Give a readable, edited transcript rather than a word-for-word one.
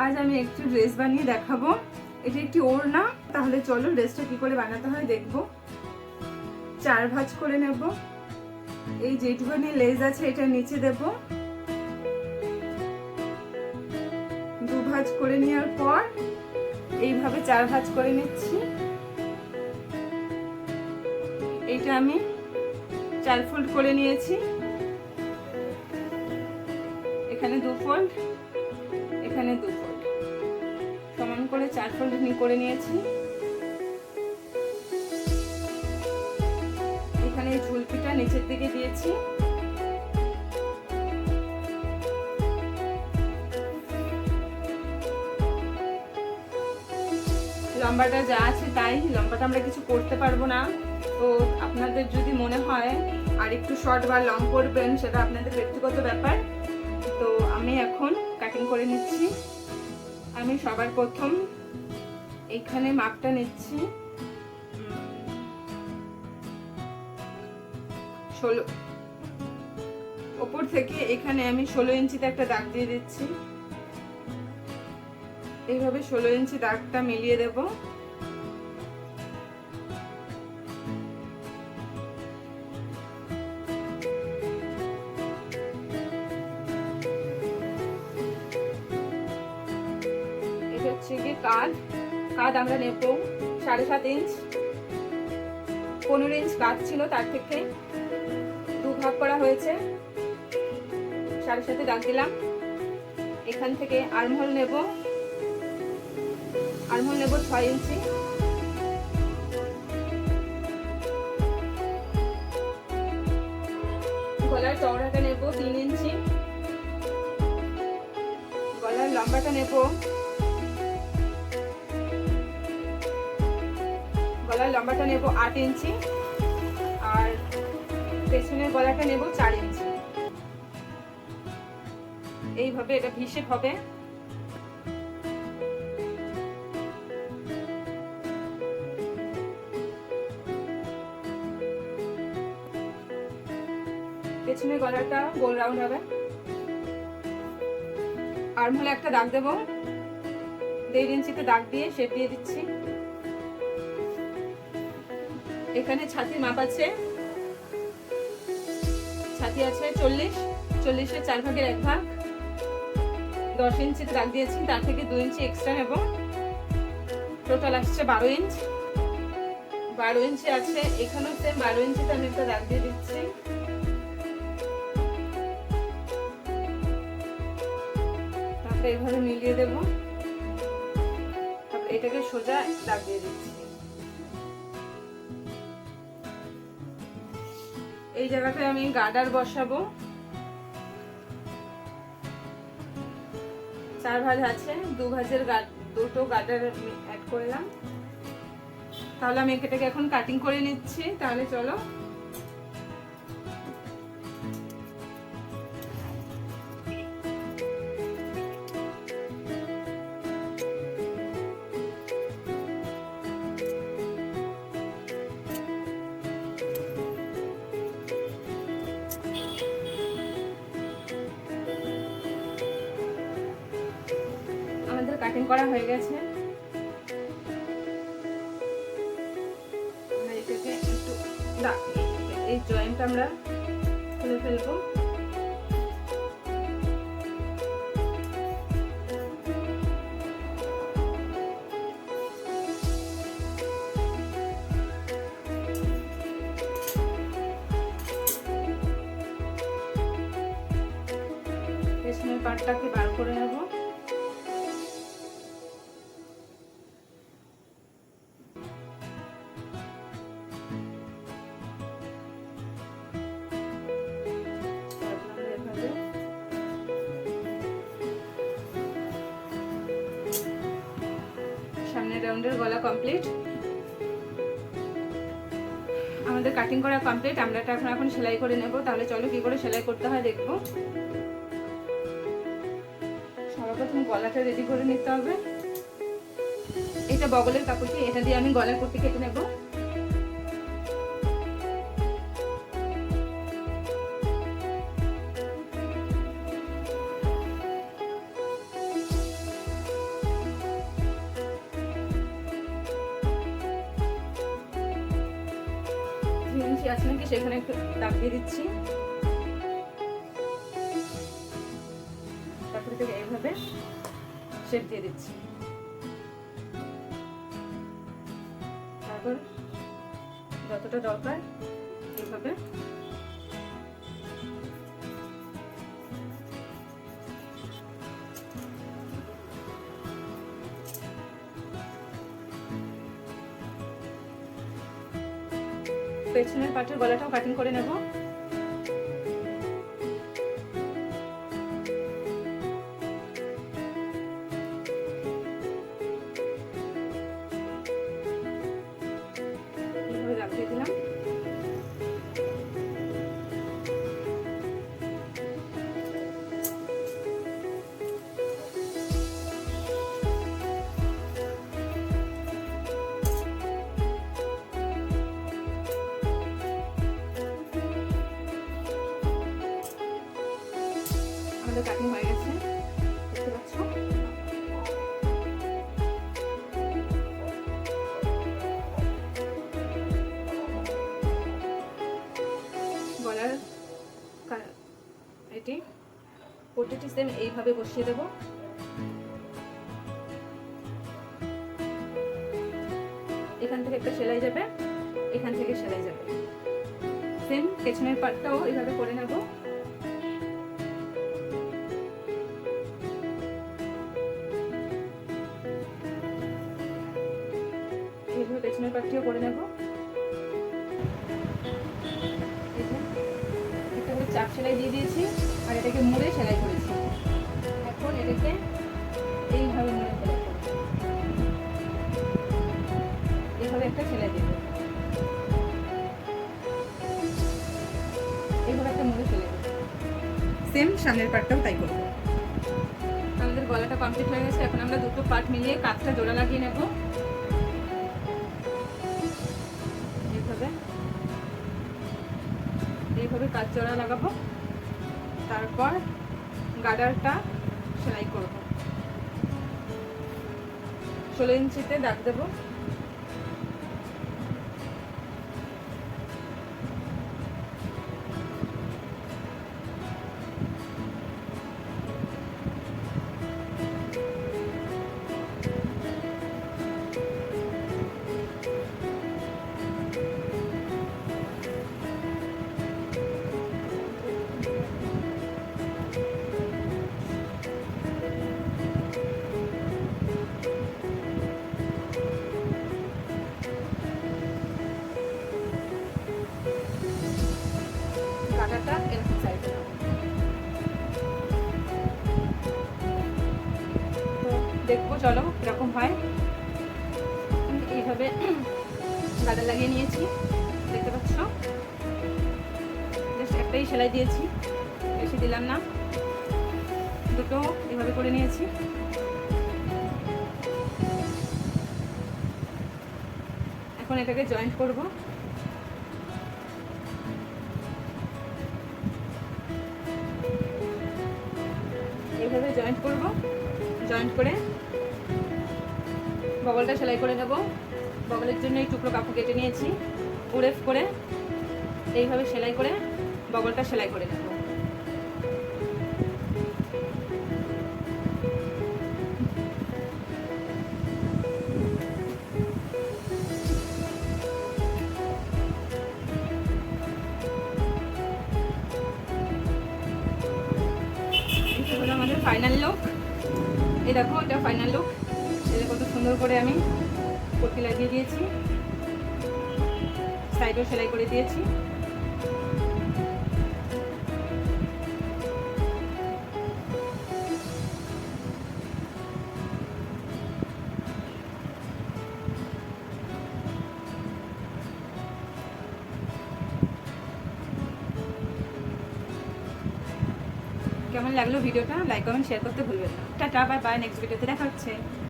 আজ আমি একটু ড্রেস বানিয়ে দেখাবো। এটা একটি ওড়না। তাহলে চলো ড্রেসটা কি করে বানাতে হয় দেখবো। 4 ভাঁজ করে নেব। এই যেটুকুনি লেজ আছে এটা নিচে দেব। 2 ভাঁজ করে নেওয়ার পর এইভাবে 4 ভাঁজ করে নিচ্ছি। এইটা আমি 4 ফোল্ড করে নিয়েছি। এখানে 2 ফোল্ড, এখানে 2 ফোল্ড, সমান করে 4 ফোল্ড করে নিয়েছি। এখানে এই ঝুলপিটা নিচের দিকে দিয়েছি। লম্বাটা যা আছে তাই, লম্বাটা আমরা কিছু করতে পারবো না। তো আপনাদের যদি মনে হয় আর একটু শর্ট বা লং করবেন, সেটা আপনাদের ব্যক্তিগত ব্যাপার। তো আমি এখন কাটিং করে নিচ্ছি। আমি সবার প্রথম এখানে মাপটা নিচ্ছি 16। ওপর থেকে এখানে আমি 16 ইঞ্চিতে একটা দাগ দিয়ে দিচ্ছি। এইভাবে 16 ইঞ্চি দাগটা মিলিয়ে দেব। এটা হচ্ছে কি কাঁধ আমরা নেব 7.5 ইঞ্চ। 15 ইঞ্চ কাঁধ ছিল, তার থেকে 2 ভাগ করা হয়েছে। 7.5 দাগ দিলাম। এখান থেকে আর্মহোল নেব 6 ইঞ্চি। গলার চওড়াটা নেব 3 ইঞ্চি। গলার লম্বাটা নেব 8 ইঞ্চি। আর পেছনের গলাটা নেব 4 ইঞ্চি। এইভাবে এটা ভি শেপ হবে। পেছনের গলাটা গোল রাউন্ড হবে। আর্মহোলে একটা দাগ দেব। 1.5 ইঞ্চিতে দাগ দিয়ে শেপ দিয়ে দিচ্ছি। এখানে ছাতির মাপ আছে, ছাতি আছে 40। 40-এর 4 ভাগের 1 ভাগ। 10 ইঞ্চিতে দাগ দিয়েছি, তার থেকে 2 ইঞ্চি এক্সট্রা নেব। টোটাল আসছে 12 ইঞ্চ। 12 ইঞ্চি আছে। এখানেও সেম 12 ইঞ্চিতে আমি একটা দাগ দিয়ে দিচ্ছি। তারপরে এইভাবে মিলিয়ে দেব। তারপরে এটাকে সোজা দাগ দিয়ে দিচ্ছি। এই জায়গাটায় আমি গার্ডার বসাবো। 4 ভাঁজ আছে, 2 ভাঁজের দুটো গার্ডার অ্যাড করলাম। তাহলে আমি এটাকে এখন কাটিং করে নিচ্ছি। তাহলে চলো। কাটিং করা হয়ে গেছে। এটাকে একটু এই জয়েন্ট আমরা খুলে ফেলবো। পেছনের পার্টটাকে বার করে নেব। সামনের রাউন্ডের গলা কমপ্লিট। আমাদের কাটিং করা কমপ্লিট। আমরা এটা এখন সেলাই করে নেব। তাহলে চলো কি করে সেলাই করতে হয় দেখবো। সর্বপ্রথম গলাটা রেডি করে নিতে হবে। এটা বগলের কাপড়টি, এটা দিয়ে আমি গলার পট্টি কেটে নেব। আছে নাকি সেখানে একটু দাগ দিয়ে দিচ্ছি। তারপরে থেকে এইভাবে শেপ দিয়ে দিচ্ছি। তারপর যতটা দরকার এইভাবে পেছনের পাটের গলাটাও কাটিং করে নেব। এইভাবে রাখিয়ে দিলাম। আমাদের কাটিং হয়ে গেছে, দেখতে পাচ্ছ। গলার এটি প্রতিটি সেম এইভাবে বসিয়ে দেব। এখান থেকে একটা সেলাই যাবে, এখান থেকে সেলাই যাবে। সেম পেছনের পাটটাও এইভাবে করে নেব। এইভাবে পেছনের পাটটিও করে নেব। একটা করে চাপ সেলাই দিয়ে দিয়েছি আর এটাকে মুড়ে সেলাই করেছি। এখন এটাকে এইভাবে মুড়ে সেলাই করব। এইভাবে একটা সেলাই দেব, এইভাবে একটা মুড়ে সেলাই দেব। সেম সামনের পাটটাও তাই করব। আমাদের গলাটা কমপ্লিট হয়ে গেছে। এখন আমরা দুটো পাট মিলিয়ে কাঁধটা জোড়া লাগিয়ে নেব। এইভাবে কাঁধ জোড়া লাগাবো। তারপর গার্ডারটা সেলাই করব। 16 ইঞ্চিতে দাগ দেব। কাটাটা এরকম সাইজে নেব। তো দেখবো, চলো এরকম হয়। এইভাবে গাদা লাগিয়ে নিয়েছি, দেখতে পাচ্ছ। জাস্ট একটাই সেলাই দিয়েছি, বেশি দিলাম না। দুটো এভাবে করে নিয়েছি। এখন এটাকে জয়েন্ট করব। এইভাবে জয়েন্ট করব। জয়েন্ট করে বগলটা সেলাই করে নেব। বগলের জন্য এই টুকরো কাপড় কেটে নিয়েছি। উড়েফ করে এইভাবে সেলাই করে বগলটা সেলাই করে নেব। আমাদের ফাইনাল লুক। এই দেখো, এটা ফাইনাল লুক। এটা কত সুন্দর করে আমি পট্টি লাগিয়ে দিয়েছি, সাইডও সেলাই করে দিয়েছি। কেমন লাগলো ভিডিওটা? লাইক কমেন্ট শেয়ার করতে ভুলবেন না। Tata, bye bye. নেক্সট ভিডিওতে দেখা হচ্ছে।